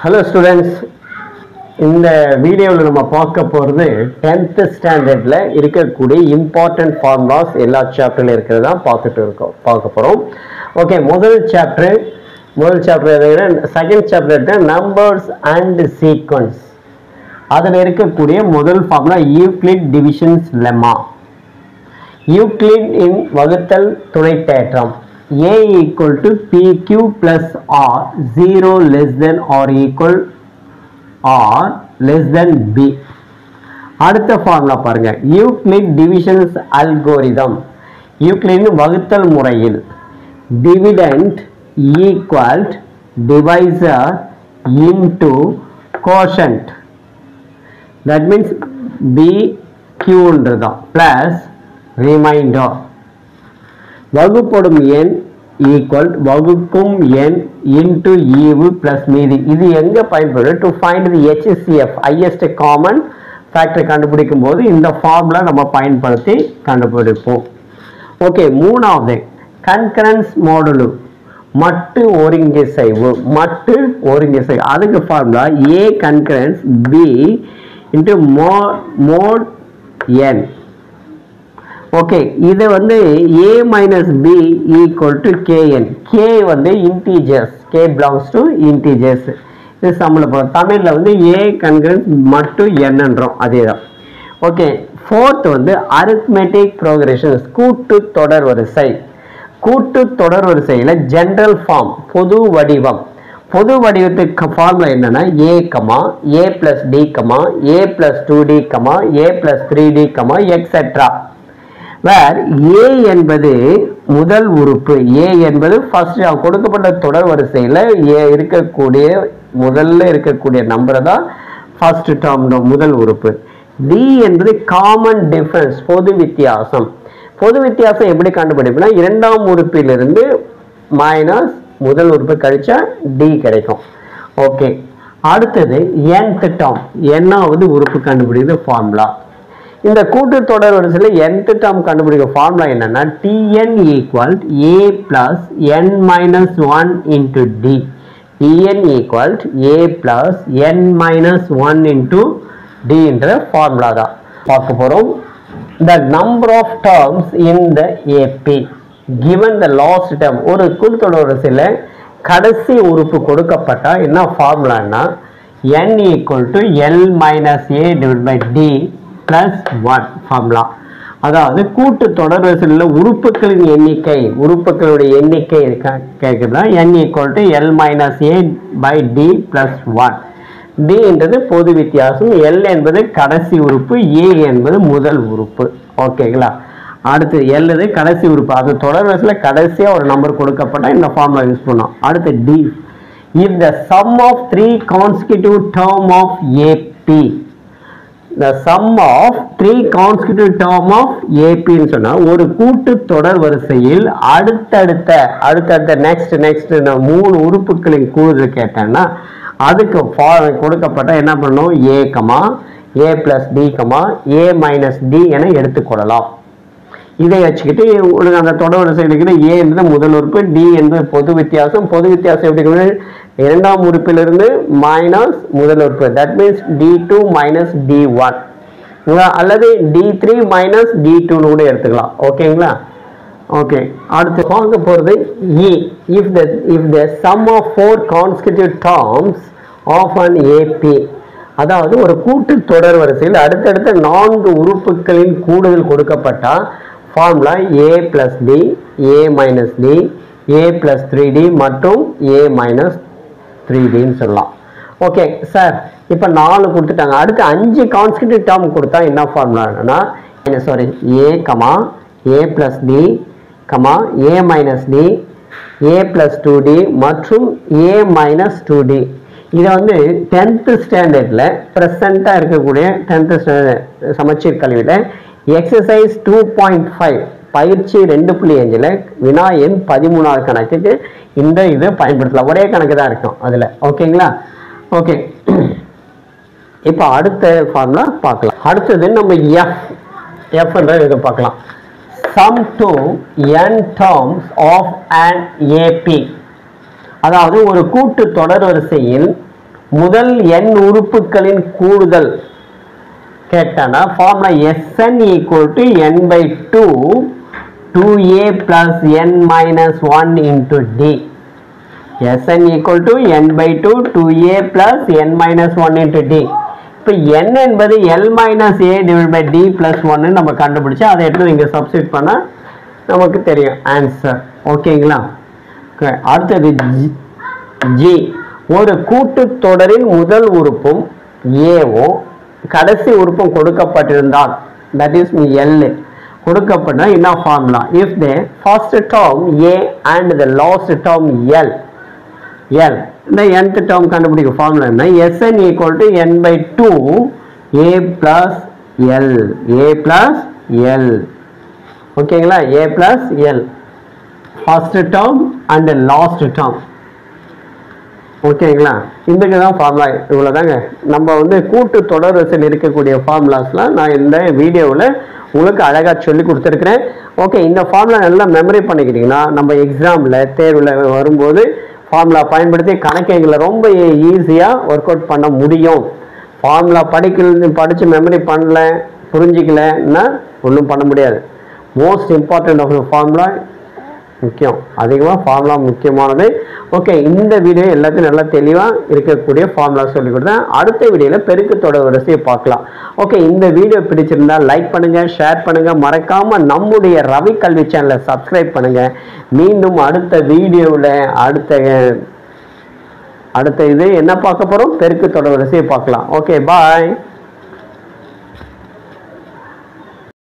Hello students, இந்த வீடியோவில் நம்ம பார்க்க போகிறது 10th ஸ்டாண்டர்டில் இருக்கக்கூடிய இம்பார்ட்டன்ட் ஃபார்முலாஸ் எல்லா சாப்டர்ல இருக்கிறதா பார்க்க போகிறோம். ஓகே, முதல் chapter second chapter numbers and sequence. அதில் இருக்கக்கூடிய முதல் formula Euclid divisions lemma. Euclid இன் வகுத்தல் துணை தேற்றம். A equal to PQ plus R 0 less than or equal or less than B. அடுத்த ஃபார்முலா பாருங்க, யூக்ளிட் டிவிஷன்ஸ் அல்கோரிதம். யூக்ளிட் வகுத்தல் முறையில் dividend equal divisor into quotient, that means BQ plus remainder. வகுப்படும் எண் ஈக்குவல் வகுக்கும் எண் இன்டு ஈவு பிளஸ் மீதி. இது எங்க பயன்படும்? To find the HCF highest common factor கண்டுபிடிக்கும் போது இந்த ஃபார்முலா நம்ம பயன்படுத்தி கண்டுபிடிப்போம். ஓகே, மூணாவது கன்கரன்ஸ் மாடுலு, மட்டு ஒருங்கிசைவு. அதுக்கு formula A congruence B into mod n. Okay, இது வந்து A minus B equal to Kn. K வந்து integers, K belongs to integers. இது சம்பள போகிறோம். தமிழில் வந்து A கன்கரன்ஸ் மட்டும் என்னன்றோம், அதே தான். ஓகே, ஃபோர்த் வந்து அரித்மெட்டிக் ப்ரோக்ரெஷன்ஸ், கூட்டு தொடர் வரிசை. கூட்டு தொடர் வரிசையில் ஜென்ரல் ஃபார்ம், பொது வடிவம். பொது வடிவத்துக்கு ஃபார்முலா என்னன்னா A plus D, A plus 2D, A plus 3D, etc. Where A என்பது முதல் உறுப்பு. A என்பது ஃபர்ஸ்ட் கொடுக்கப்பட்ட தொடர் வரிசையில் முதல்ல இருக்கக்கூடிய நம்பரை தான் ஃபர்ஸ்ட் டேர்ம், முதல் உறுப்பு. D என்பது காமன் டிஃபரன்ஸ், பொது வித்தியாசம். பொது வித்தியாசம் எப்படி கண்டுபிடிப்புனா, இரண்டாம் உறுப்பிலிருந்து மைனஸ் முதல் உறுப்பு கழிச்சா D கிடைக்கும். ஓகே, அடுத்தது nth டேர்ம், என்னாவது உறுப்பு கண்டுபிடிக்கிறது ஃபார்முலா. இந்த கூட்டு தொடர் வரிசையில் nth டேர்ம் கண்டுபிடிக்க ஃபார்முலா என்னன்னா Tn equal A plus n minus 1 into D. Tn equal A plus n minus 1 into D என்ற ஃபார்முலா தான் பார்க்க போறோம். The number of terms in the AP given the last term. ஒரு கூட்டு தொடர் வரிசையில் கடைசி உறுப்பு கொடுக்கப்பட்டா என்ன ஃபார்முலான்னா n equal to L minus A divided by D plus 1 formula. அதாவது கூட்டு தொடர் வரிசையில் உறுப்புகளின் உறுப்புகளுடைய எண்ணிக்கை கேட்குறதா n equal to L minus A by D plus 1. D என்றது பொது வித்தியாசம், L என்பது கடைசி உறுப்பு, A என்பது முதல் உறுப்பு. ஓகேங்களா? அடுத்து L இது கடைசி உறுப்பு. அது தொடர் வரிசையில் கடைசியாக ஒரு நம்பர் கொடுக்கப்பட்டால் இந்த ஃபார்முலா யூஸ் பண்ணோம். அடுத்து D, if the sum of 3 consecutive term of AP, the sum of 3 consecutive term of AP ன்னு சொன்னா ஒரு கூட்டு தொடர் வரிசையில் அடுத்தடுத்த நெக்ஸ்ட் 3 உறுப்புகளின் கூடுதல் கேட்டேன்னா அதுக்கு கொடுக்கப்பட்ட என்ன பண்ணணும், A plus D, A minus D என எடுத்துக்கொள்ளலாம். இதை வச்சுக்கிட்டு உங்களுக்கு அந்த தொடர் வரிசை இருக்கிற A என்பது முதல் உறுப்பு, D என்பது பொது வித்தியாசம். எப்படி இரண்டாம் உறுப்பிலிருந்து மைனஸ் முதல் உறுப்பு, that means D2 minus D1 அல்லது D3 minus D2 கூட எடுத்துக்கலாம். ஓகேங்களா? ஓகே, அடுத்து பார்க்க போகிறது E. if the sum of 4 consecutive terms of an AP, அதாவது ஒரு கூட்டு தொடர் வரிசையில் அடுத்தடுத்த 4 உறுப்புகளின் கூடுதல் கொடுக்கப்பட்டா formula A plus D, A minus D, A plus 3D மற்றும் A minus 3Dன்னு சொல்லலாம். ஓகே சார், இப்போ 4 கொடுத்துட்டாங்க. அடுத்து 5 கான்ஸ்டிடியூட்டிவ் டேர்ம் கொடுத்தா என்ன ஃபார்முலானா A plus D, A minus D, A plus 2D மற்றும் A minus 2D. இதை வந்து 10th ஸ்டாண்டர்டில் ப்ரெசண்ட்டாக இருக்கக்கூடிய 10th ஸ்டாண்டர்ட் சமச்சீர் கல்வியில் எக்ஸசைஸ் 2.5 பயிற்சி 2.5 வினா எண் 13வது கணக்குக்கு இந்த இது பயன்படுத்தலாம். ஒரே கணக்கு தான் இருக்கும் அதில். ஓகேங்களா? ஓகே, இப்போ அடுத்த ஃபார்முலா பார்க்கலாம். அடுத்தது நம்ம F என்ற இதை பார்க்கலாம். Sum to n terms of an AP, அதாவது ஒரு கூட்டு தொடர் வரிசையில் முதல் n உறுப்புகளின் கூடுதல் கேட்டானா formula Sn equal to n by 2 2a plus n minus 1 into d. Sn equal to n by 2 2a plus n minus 1 into d. இப்போ n என்பது l minus a divided by d plus 1 நம்ம கண்டுபிடிச்சு அதை எடுத்து இங்கே substitute பண்ணா நமக்கு தெரியும் ஆன்சர். ஓகேங்களா? அடுத்தது g. ஒரு கூட்டுத்தொடரின் முதல் உறுப்பும் ஏவும் கடைசி உறுப்பும் கொடுக்கப்பட்டிருந்தால், that is l கொடுக்கப்பட்ட என்ன formula? if the first term a and the last term l இந்த nth term கண்டுபிடிக்க ஃபார்முலா என்ன? Sn equal to n by 2 a plus l. ஓகேங்களா? a plus l first term and last term. ஓகேங்களா? இதுக்கு தான் formula. இவ்வளோதாங்க. நம்ம வந்து கூட்டு தொடர் வரிசையில் இருக்கக்கூடிய ஃபார்முலாஸ்லாம் நான் இந்த வீடியோவில் உங்களுக்கு அழகாக சொல்லி கொடுத்துருக்குறேன். ஓகே, இந்த ஃபார்முலா நல்லா மெமரி பண்ணிக்கிட்டிங்கன்னா நம்ம எக்ஸாமில் தேர்வில் வரும்போது ஃபார்முலா பயன்படுத்தி கணக்குகளை ரொம்ப ஈஸியாக ஒர்க் அவுட் பண்ண முடியும். ஃபார்முலா படித்து மெமரி பண்ணல, புரிஞ்சிக்கலன்னா ஒன்றும் பண்ண முடியாது. மோஸ்ட் இம்பார்ட்டன்ட் ஆஃப் ஃபார்முலா முக்கியம். அதிகமாக ஃபார்முலா முக்கியமானது. ஓகே, இந்த வீடியோ எல்லாத்தையும் நல்லா தெளிவாக இருக்கக்கூடிய ஃபார்முலா சொல்லி கொடுத்தேன். அடுத்த வீடியோவில் பெருக்கு தொடர் வரிசையை பார்க்கலாம். ஓகே, இந்த வீடியோ பிடிச்சிருந்தா லைக் பண்ணுங்கள், ஷேர் பண்ணுங்கள், மறக்காமல் நம்முடைய ரவி கல்வி சேனலை சப்ஸ்கிரைப் பண்ணுங்கள். மீண்டும் அடுத்த வீடியோவில் அடுத்த இது என்ன பார்க்க போகிறோம்? பெருக்கு தொடர் வரிசையை பார்க்கலாம். ஓகே, பாய்.